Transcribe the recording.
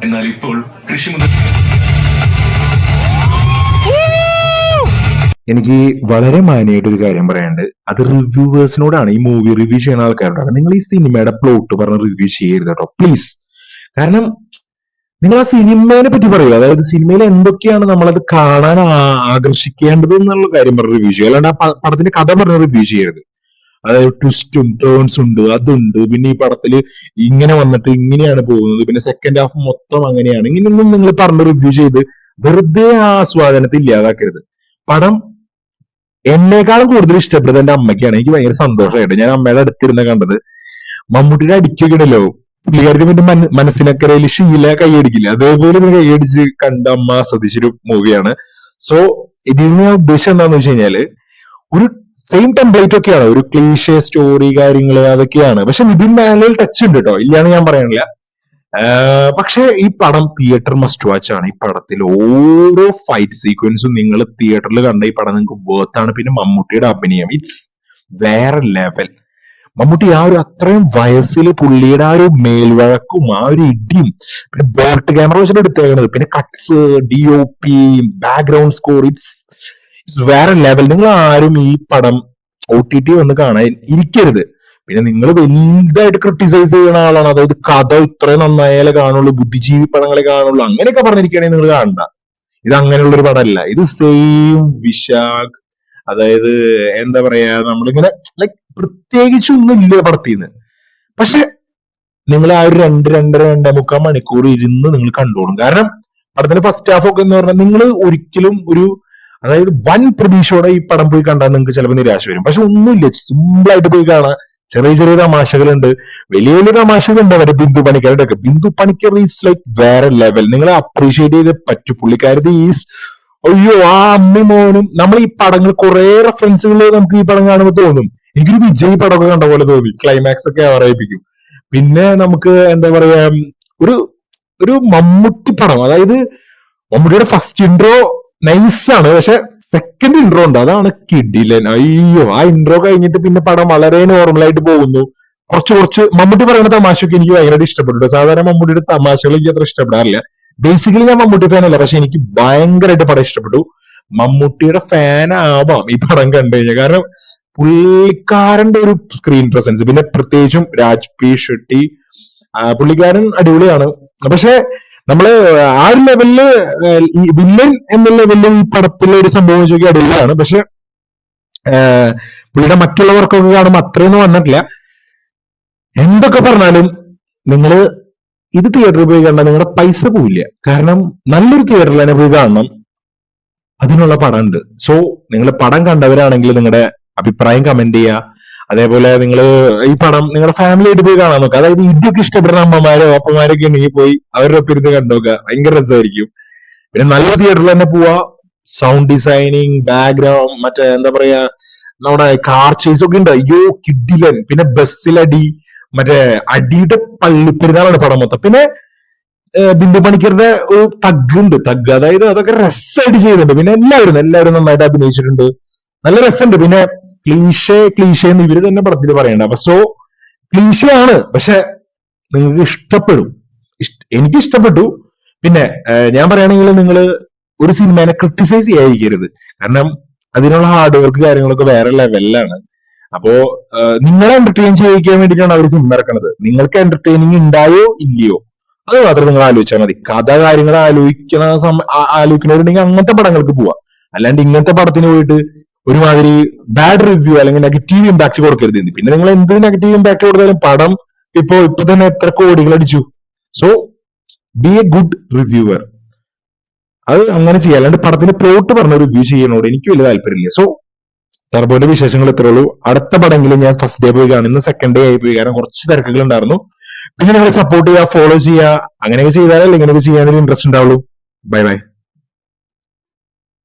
എന്നാൽ ഇപ്പോൾ കൃഷി എനിക്ക് വളരെ മാന്യമായിട്ടൊരു കാര്യം പറയാനുണ്ട്. അത് റിവ്യൂവേഴ്സിനോടാണ്, ഈ മൂവി റിവ്യൂ ചെയ്യുന്ന ആൾക്കാരോടാണ്. നിങ്ങൾ ഈ സിനിമയുടെ പ്ലോട്ട് പറഞ്ഞ് റിവ്യൂ ചെയ്യരുത് കേട്ടോ, പ്ലീസ്. കാരണം നിങ്ങൾ ആ സിനിമയെ പറ്റി പറയുക, അതായത് സിനിമയിൽ എന്തൊക്കെയാണ് നമ്മളത് കാണാൻ ആകർഷിക്കേണ്ടത് എന്നുള്ള കാര്യം പറഞ്ഞ് റിവ്യൂ ചെയ്യുക, അല്ലാണ്ട് ആ പടത്തിന്റെ കഥ പറഞ്ഞ് റിവ്യൂ ചെയ്യരുത്. അതായത് ട്വിസ്റ്റും ടേൺസ് ഉണ്ട്, അതുണ്ട്, പിന്നെ ഈ പടത്തില് ഇങ്ങനെ വന്നിട്ട് ഇങ്ങനെയാണ് പോകുന്നത്, പിന്നെ സെക്കൻഡ് ഹാഫ് മൊത്തം അങ്ങനെയാണ്, ഇങ്ങനെയൊന്നും നിങ്ങൾ പറഞ്ഞ് റിവ്യൂ ചെയ്ത് വെറുതെ ആ ആസ്വാദനത്തെ ഇല്ലാതാക്കരുത്. പടം എന്നെക്കാളും കൂടുതൽ ഇഷ്ടപ്പെട്ടത് എന്റെ അമ്മയ്ക്കാണ്. എനിക്ക് ഭയങ്കര സന്തോഷമായിട്ട് ഞാൻ അമ്മയുടെ അടുത്തിരുന്ന കണ്ടത്. മമ്മൂട്ടിയുടെ അടിക്കൊക്കെയല്ലോ പുള്ളിക്കാർക്ക് പിന്നെ മനസ്സിനക്കരയിൽ ശീല കൈയടിക്കില്ല, അതേപോലെ ഒരു കൈയടിച്ച് കണ്ട അമ്മ ആസ്വദിച്ചൊരു മൂവിയാണ്. സോ ഇതിൽ നിന്ന് ഞാൻ ഉദ്ദേശം എന്താന്ന് വെച്ച് കഴിഞ്ഞാല്, ഒരു സെയിം ടെംപ്ലേറ്റ് ഒക്കെയാണ്, ഒരു ക്ലീഷേ സ്റ്റോറി കാര്യങ്ങള് അതൊക്കെയാണ്, പക്ഷെ ഇതിൽ മേലയിൽ ടച്ച് ഉണ്ട് കേട്ടോ, ഇല്ലാന്ന് ഞാൻ പറയാനില്ല. പക്ഷെ ഈ പടം തിയേറ്റർ മസ്റ്റ് വാച്ച് ആണ്. ഈ പടത്തിൽ ഓരോ ഫൈറ്റ് സീക്വൻസും നിങ്ങൾ തിയേറ്ററിൽ കണ്ട ഈ പടം നിങ്ങൾക്ക് വേർത്താണ്. പിന്നെ മമ്മൂട്ടിയുടെ അഭിനയം, ഇറ്റ്സ് വേറെ ലെവൽ. മമ്മൂട്ടി ആ ഒരു അത്രയും വയസ്സിൽ പുള്ളിയുടെ ആ ഒരു മേൽവഴക്കും ആ ഒരു ഇടിയും, പിന്നെ ബോൾട്ട് ക്യാമറ വെച്ചിട്ട് എടുത്തേക്കണത്, പിന്നെ cuts, DOP, background score, it's വേറെ ലെവൽ. നിങ്ങൾ ആരും ഈ പടം OTT വന്ന് കാണാൻ ഇരിക്കരുത്. പിന്നെ നിങ്ങൾ വലുതായിട്ട് ക്രിട്ടിസൈസ് ചെയ്യുന്ന ആളാണ്, അതായത് കഥ ഇത്രയും നന്നായാലേ കാണുള്ളൂ, ബുദ്ധിജീവി പടങ്ങളെ കാണുള്ളൂ, അങ്ങനെയൊക്കെ പറഞ്ഞിരിക്കുകയാണെങ്കിൽ നിങ്ങൾ കാണണ്ട. ഇത് അങ്ങനെയുള്ളൊരു പടമല്ല. ഇത് സെയിം വിശാഖ്, അതായത് എന്താ പറയാ, നമ്മളിങ്ങനെ ലൈക് പ്രത്യേകിച്ചൊന്നും ഇല്ല പടത്തിന്ന്. പക്ഷെ നിങ്ങൾ ആ ഒരു 2-2.5 മണിക്കൂർ ഇരുന്ന് നിങ്ങൾ കണ്ടോളും. കാരണം പടത്തിന്റെ ഫസ്റ്റ് ഹാഫ് ഒക്കെ എന്ന് പറഞ്ഞാൽ നിങ്ങൾ ഒരിക്കലും ഒരു, അതായത് വൻ പ്രതീക്ഷയോടെ ഈ പടം പോയി കണ്ടാൽ നിങ്ങൾക്ക് ചിലപ്പോൾ നിരാശ വരും. പക്ഷെ ഒന്നുമില്ല, സിമ്പിൾ ആയിട്ട് പോയി കാണാം. ചെറിയ ചെറിയ തമാശകളുണ്ട്, വലിയ വലിയ തമാശകളുണ്ട്. അവരുടെ ബിന്ദു പണിക്കരുടെ ഒക്കെ, ബിന്ദു പണിക്കർ ഈസ് ലൈക്ക് വേറെ ലെവൽ. നിങ്ങളെ അപ്രീഷിയേറ്റ് ചെയ്ത് പറ്റും. പുള്ളിക്കാരത്തി ഈസ്, അയ്യോ ആ അമ്മി മോനും. നമ്മൾ ഈ പടങ്ങൾ കുറെ റെഫറൻസുകൾ നമുക്ക് ഈ പടം കാണുമ്പോൾ തോന്നും. എനിക്കൊരു വിജയ് പടമൊക്കെ കണ്ട പോലെ തോന്നി, ക്ലൈമാക്സ് ഒക്കെ അവതരിപ്പിക്കും. പിന്നെ നമുക്ക് എന്താ പറയാ, ഒരു ഒരു മമ്മൂട്ടി പടം, അതായത് മമ്മൂട്ടിയുടെ ഫസ്റ്റ് ഇൻട്രോ നൈസാണ്, പക്ഷെ സെക്കൻഡ് ഇൻട്രോ ഉണ്ട്, അതാണ് കിടിലൻ. അയ്യോ, ആ ഇൻട്രോ കഴിഞ്ഞിട്ട് പിന്നെ പടം വളരെ നോർമലായിട്ട് പോകുന്നു. കുറച്ച് മമ്മൂട്ടി പറയുന്ന തമാശയൊക്കെ എനിക്ക് ഭയങ്കരമായിട്ട് ഇഷ്ടപ്പെട്ടു. സാധാരണ മമ്മൂട്ടിയുടെ തമാശകൾ എനിക്ക് അത്ര ഇഷ്ടപ്പെടാറില്ല. ബേസിക്കലി ഞാൻ മമ്മൂട്ടി ഫാൻ അല്ല, പക്ഷെ എനിക്ക് ഭയങ്കരമായിട്ട് പടം ഇഷ്ടപ്പെട്ടു. മമ്മൂട്ടിയുടെ ഫാൻ ആവാം ഈ പടം കണ്ടു കഴിഞ്ഞാൽ. കാരണം പുള്ളിക്കാരന്റെ ഒരു സ്ക്രീൻ പ്രസൻസ്, പിന്നെ പ്രത്യേകിച്ചും രാജ്പി ഷെട്ടി, പുള്ളിക്കാരൻ അടിപൊളിയാണ്. പക്ഷെ നമ്മള് ആ ഒരു ലെവലില് വില്ലൻ എന്ന ലെവലിൽ ഈ പടത്തിലെ ഒരു സംഭവം വെച്ചൊക്കെ അടിപൊളിയാണ്. പക്ഷെ പുള്ളിയുടെ മറ്റുള്ള വർക്കൊക്കെ കാണുമ്പോൾ അത്രയൊന്നും വന്നിട്ടില്ല. എന്തൊക്കെ പറഞ്ഞാലും നിങ്ങൾ ഇത് തിയേറ്ററിൽ പോയി കണ്ടാൽ നിങ്ങളുടെ പൈസ പോവില്ല. കാരണം നല്ലൊരു തിയേറ്ററിൽ തന്നെ പോയി കാണണം, അതിനുള്ള പടം ഉണ്ട്. സോ നിങ്ങൾ പടം കണ്ടവരാണെങ്കിൽ നിങ്ങളുടെ അഭിപ്രായം കമന്റ് ചെയ്യുക. അതേപോലെ നിങ്ങൾ ഈ പടം നിങ്ങളുടെ ഫാമിലി ആയിട്ട് പോയി കാണാൻ നോക്കുക. അതായത് ഇടിയൊക്കെ ഇഷ്ടപ്പെടുന്ന അമ്മമാരോ അപ്പന്മാരൊക്കെ ഉണ്ടെങ്കിൽ പോയി അവരുടെ ഒപ്പം ഇരുന്ന് കണ്ടുനോക്കുക, ഭയങ്കര രസമായിരിക്കും. പിന്നെ നല്ല തിയേറ്ററിൽ തന്നെ പോവാ. സൗണ്ട് ഡിസൈനിങ്, ബാക്ക്ഗ്രൗണ്ട്, മറ്റേ എന്താ പറയാ, നമ്മുടെ കാർ ചേസ് ഒക്കെ ഉണ്ട്, അയ്യോ കിഡിലൻ. പിന്നെ ബസ്സിലടി, മറ്റേ അടിയുടെ പള്ളിപ്പെരുന്നാളാണ് പടം മൊത്തം. പിന്നെ ബിന്ദു പണിക്കരുടെ ഒരു തഗ് ഉണ്ട്, തഗ്, അതായത് അതൊക്കെ രസമായിട്ട് ചെയ്യുന്നുണ്ട്. പിന്നെ എല്ലാവരും നന്നായിട്ട് അഭിനയിച്ചിട്ടുണ്ട്, നല്ല രസമുണ്ട്. പിന്നെ ക്ലീഷേ എന്ന് ഇവര് തന്നെ പടത്തിൽ പറയണ്ട. അപ്പൊ സോ ക്ലീഷേ ആണ്, പക്ഷെ നിങ്ങൾക്ക് ഇഷ്ടപ്പെടും. എനിക്ക് ഇഷ്ടപ്പെട്ടു. പിന്നെ ഞാൻ പറയുകയാണെങ്കിൽ നിങ്ങൾ ഒരു സിനിമേനെ ക്രിട്ടിസൈസ് ചെയ്യാതിരിക്കരുത്. കാരണം അതിനുള്ള ഹാർഡ് വർക്ക് കാര്യങ്ങളൊക്കെ വേറെ ലെവലിലാണ്. അപ്പോ നിങ്ങളെ എന്റർടൈൻ ചെയ്യിക്കാൻ വേണ്ടിയിട്ടാണ് അവർ സിനിമ ഇറക്കണത്. നിങ്ങൾക്ക് എന്റർടൈനിങ് ഉണ്ടായോ ഇല്ലയോ അത് മാത്രം നിങ്ങൾ ആലോചിച്ചാൽ മതി. കഥ കാര്യങ്ങൾ ആലോചിക്കണവരുണ്ടെങ്കിൽ അങ്ങനത്തെ പടങ്ങൾക്ക് പോവാം. അല്ലാണ്ട് ഇങ്ങനത്തെ പടത്തിന് പോയിട്ട് ഒരുമാതിരി ബാഡ് റിവ്യൂ അല്ലെങ്കിൽ നെഗറ്റീവ് ഇമ്പാക്ട് കൊടുക്കരുത്. പിന്നെ നിങ്ങൾ എന്ത് നെഗറ്റീവ് ഇമ്പാക്ട് കൊടുത്താലും പടം ഇപ്പൊ തന്നെ എത്ര കോടികൾ അടിച്ചു. So B A good reviewer. അത് അങ്ങനെ ചെയ്യാം. അല്ലാണ്ട് പടത്തിന്റെ പ്ലോട്ട് പറഞ്ഞ റിവ്യൂ ചെയ്യുന്നതോട് എനിക്ക് വലിയ താല്പര്യമില്ല. സോ ടർബോന്റെ വിശേഷങ്ങൾ ഇത്രേ ഉള്ളൂ. അടുത്ത പടമെങ്കിലും ഞാൻ ഫസ്റ്റ് ഡേ പോയി കാണും. ഇന്ന് സെക്കൻഡ് ഡേ ആയി പോയി, കാരണം കുറച്ച് തിരക്കുകൾ ഉണ്ടായിരുന്നു. പിന്നെ നിങ്ങൾ സപ്പോർട്ട് ചെയ്യുക, ഫോളോ ചെയ്യുക. അങ്ങനെയൊക്കെ ചെയ്താലേ ഇങ്ങനെയൊക്കെ ചെയ്യാനൊരു ഇൻട്രസ്റ്റ് ഉണ്ടാവുള്ളൂ. Bye bye.